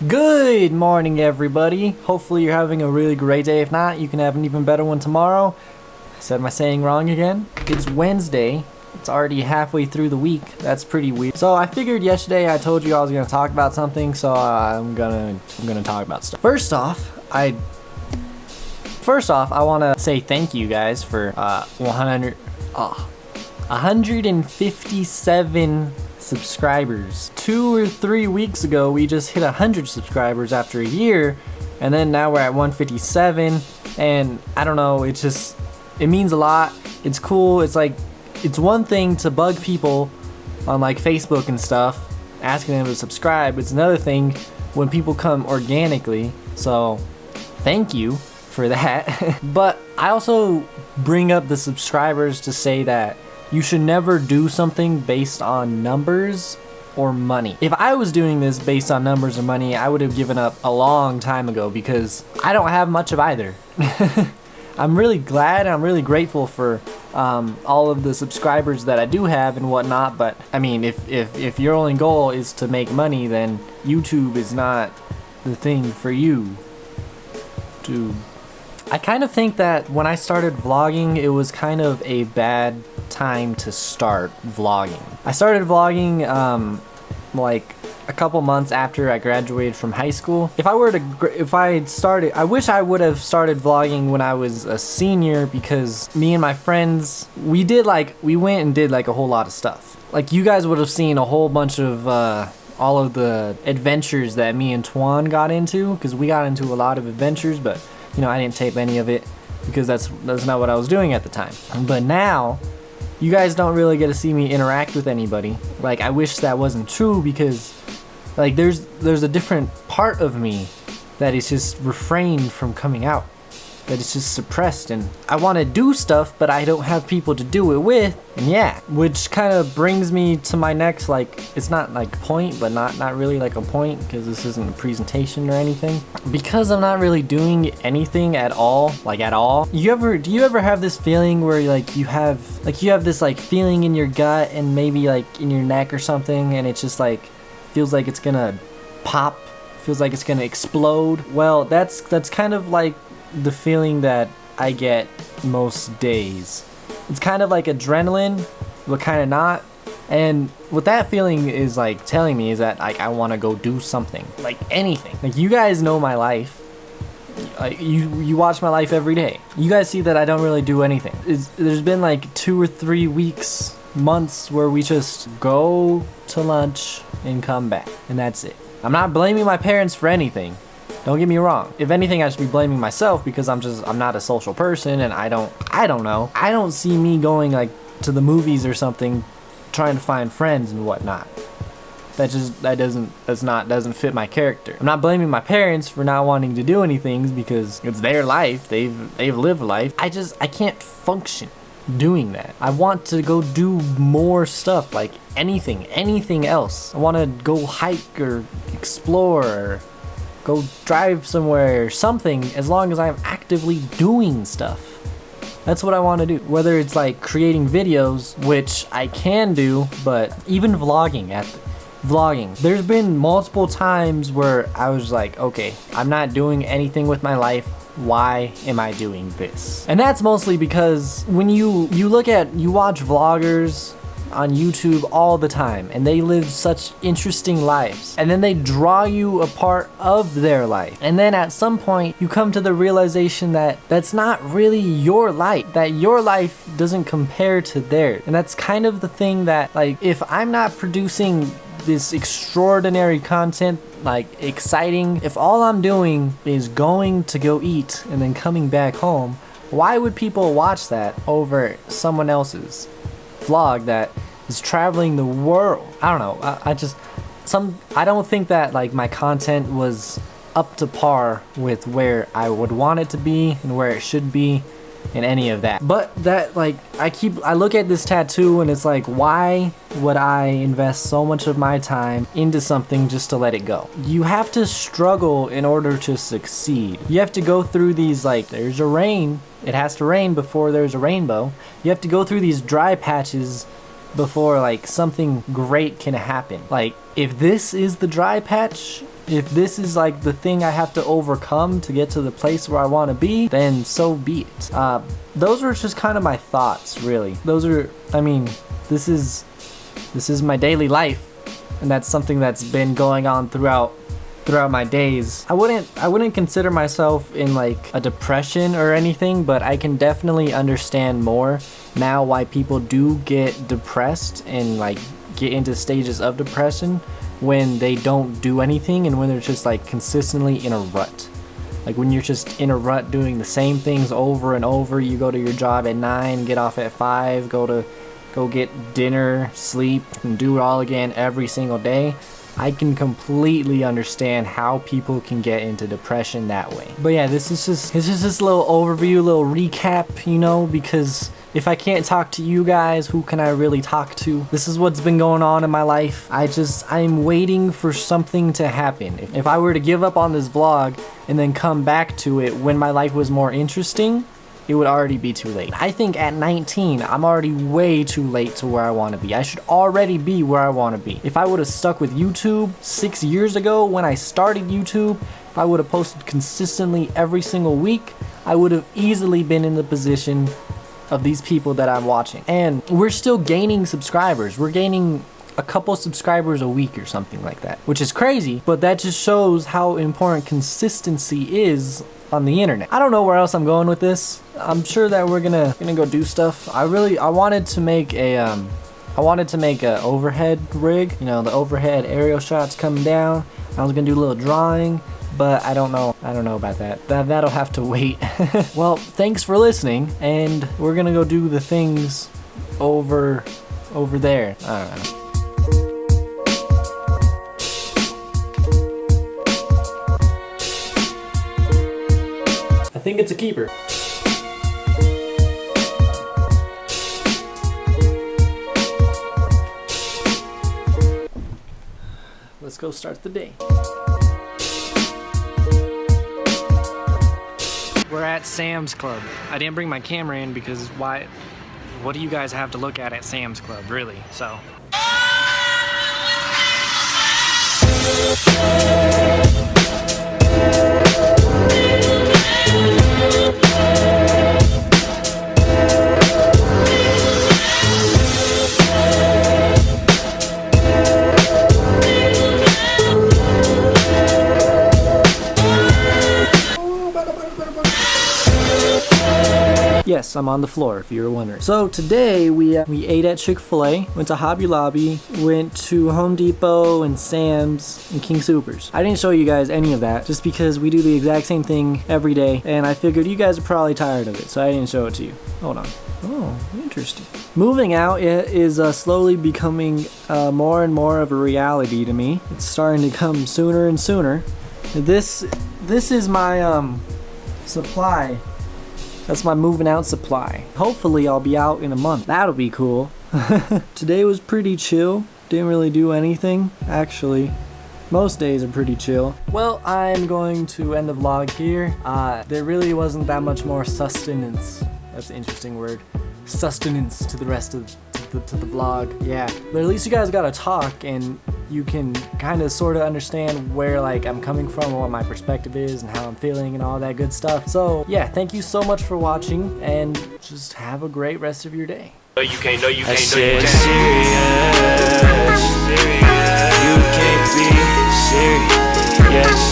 Good morning, everybody. Hopefully you're having a really great day. If not, you can have an even better one tomorrow. I said my saying wrong again. It's Wednesday. It's already halfway through the week. That's pretty weird. So I figured yesterday I told you I was gonna talk about something, so I'm gonna talk about stuff. First off, I want to say thank you guys for 157 subscribers. 2 or 3 weeks ago we just hit 100 subscribers after a year, and then now we're at 157, and I don't know, it means a lot. It's cool. It's one thing to bug people on like Facebook and stuff asking them to subscribe. It's another thing when people come organically, so thank you for that. But I also bring up the subscribers to say that you should never do something based on numbers or money. If I was doing this based on numbers or money, I would have given up a long time ago because I don't have much of either. I'm really glad, I'm really grateful for all of the subscribers that I do have and whatnot, but I mean, if your only goal is to make money, then YouTube is not the thing for you to... I kind of think that when I started vlogging, it was kind of a bad time to start vlogging. I started vlogging like a couple months after I graduated from high school. I wish I would have started vlogging when I was a senior, because me and my friends, we went and did like a whole lot of stuff. Like, you guys would have seen a whole bunch of all of the adventures that me and Tuan got into, because we got into a lot of adventures, but you know, I didn't tape any of it because that's not what I was doing at the time. But now, you guys don't really get to see me interact with anybody. Like, I wish that wasn't true, because like there's a different part of me that is just refrained from coming out, that is just suppressed, and I want to do stuff but I don't have people to do it with. And yeah, which kind of brings me to my next, like, it's not like point, but not really like a point, because this isn't a presentation or anything. Because I'm not really doing anything at all, like at all. Do you ever have this feeling where you have this like feeling in your gut and maybe like in your neck or something, and it's just like feels like it's gonna pop, feels like it's gonna explode? Well, that's kind of like the feeling that I get most days. It's kind of like adrenaline, but kind of not. And what that feeling is like telling me is that like I want to go do something, like anything. Like, you guys know my life. Like, you watch my life every day. You guys see that I don't really do anything. There's been like 2 or 3 weeks, months where we just go to lunch and come back, and that's it. I'm not blaming my parents for anything. Don't get me wrong. If anything, I should be blaming myself, because I'm not a social person, and I don't know. I don't see me going like to the movies or something, trying to find friends and whatnot. That doesn't fit my character. I'm not blaming my parents for not wanting to do anything, because it's their life. They've lived life. I can't function doing that. I want to go do more stuff, like anything else. I want to go hike or explore, or go drive somewhere or something, as long as I'm actively doing stuff. That's what I want to do. Whether it's like creating videos, which I can do, but even vlogging. There's been multiple times where I was like, okay, I'm not doing anything with my life. Why am I doing this? And that's mostly because when you watch vloggers on YouTube all the time, and they live such interesting lives, and then they draw you a part of their life, and then at some point you come to the realization that that's not really your life, that your life doesn't compare to theirs. And that's kind of the thing that, like, if I'm not producing this extraordinary content, like exciting, if all I'm doing is going to go eat and then coming back home, why would people watch that over someone else's vlog that is traveling the world? I don't know. I don't think that like my content was up to par with where I would want it to be and where it should be and any of that. But that, like, I look at this tattoo and it's like, why would I invest so much of my time into something just to let it go? You have to struggle in order to succeed. You have to go through these, like, there's a rain, it has to rain before there's a rainbow. You have to go through these dry patches before like something great can happen. Like, if this is the dry patch, If this is like the thing I have to overcome to get to the place where I want to be, then so be it. Those were just kind of my thoughts, really. This is my daily life, and that's something that's been going on throughout my days. I wouldn't consider myself in like a depression or anything, but I can definitely understand more now why people do get depressed and like get into stages of depression when they don't do anything and when they're just like consistently in a rut. Like when you're just in a rut doing the same things over and over. You go to your job at 9, get off at 5, go get dinner, sleep, and do it all again every single day. I can completely understand how people can get into depression that way. But yeah, this is just this little overview, little recap, you know, because if I can't talk to you guys, who can I really talk to? This is what's been going on in my life. I'm waiting for something to happen. If I were to give up on this vlog and then come back to it when my life was more interesting, it would already be too late. I think at 19, I'm already way too late to where I want to be. I should already be where I want to be. If I would have stuck with YouTube 6 years ago when I started YouTube, if I would have posted consistently every single week, I would have easily been in the position of these people that I'm watching. And we're still gaining subscribers. We're gaining a couple subscribers a week or something like that, which is crazy, but that just shows how important consistency is on the internet. I don't know where else I'm going with this. I'm sure that we're gonna go do stuff. I wanted to make a overhead rig, you know, the overhead aerial shots coming down. I was gonna do a little drawing, but I don't know about that. That'll have to wait. Well, thanks for listening, and we're gonna go do the things over there. I don't know. I think it's a keeper. Let's go start the day. We're at Sam's Club. I didn't bring my camera in because why? What do you guys have to look at Sam's Club, really? So. Yes, I'm on the floor, if you were wondering. So today we ate at Chick-fil-A, went to Hobby Lobby, went to Home Depot and Sam's and King Soopers. I didn't show you guys any of that just because we do the exact same thing every day, and I figured you guys are probably tired of it, so I didn't show it to you. Hold on. Oh, interesting. Moving out is slowly becoming more and more of a reality to me. It's starting to come sooner and sooner. This is my supply. That's my moving out supply. Hopefully I'll be out in a month. That'll be cool. Today was pretty chill. Didn't really do anything, actually. Most days are pretty chill. Well, I'm going to end the vlog here. There really wasn't that much more sustenance. That's an interesting word. Sustenance to the rest of the vlog. Yeah, but at least you guys got to talk and you can kind of sort of understand where like I'm coming from, what my perspective is, and how I'm feeling and all that good stuff. So yeah, thank you so much for watching, and just have a great rest of your day. No, you can't. Serious. You can't be serious.